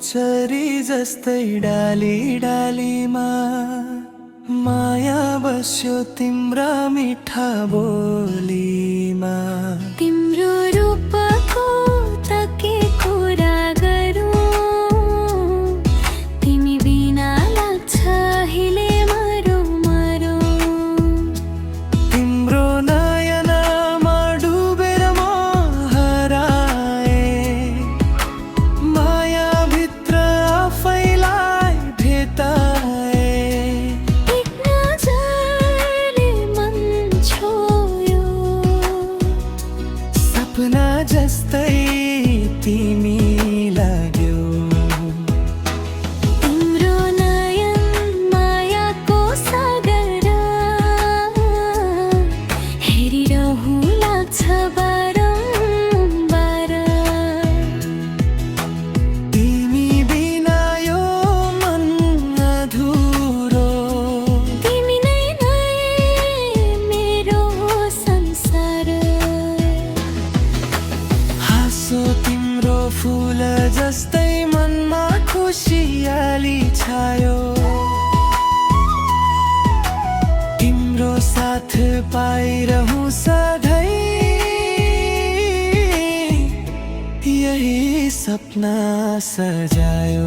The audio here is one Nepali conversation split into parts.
चरी जस्तै डाली डालीमा माया बस्यो तिम्रा मिठा बोलीमा। तिम्रो रूपको त के कुरा गरौँ, तिमी बिना लाग्छ अहिले मरौँ मरौँ। तिम्रो नयनमा डुबेर म हराए, माया भित्र आफैलाई भेटाए। एक नजरले मन छोयो, सपना जस्तै तिमी लाग्यौ। तिम्रो नयन मायाको सागर, हेरिरहँ लाग्छ बारम्बार। तिमी बिना यो मन अधुरो, तिमी नै मेरो संसार। हाँसो तिम्रो फुल जस्तै मनमा खुसियाली छायो। तिम्रो साथ पाइरहँ सधैँ, यही सपना सजायो।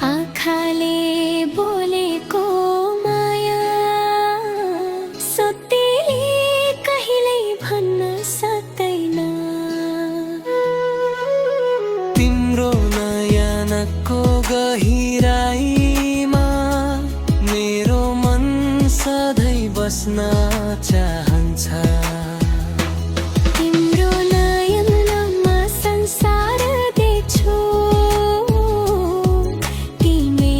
आँखाले बोलेको माया सत्यले कहिल्यै भन्न सक्दैन। तिम्रो नयनको गहिराईमा मेरो मन सधैँ बस्न चाहन्छ। तिम्रो नयनमा संसार देख्छु, तिमी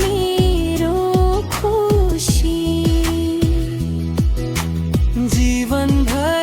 मेरो खुसी। जीवन भर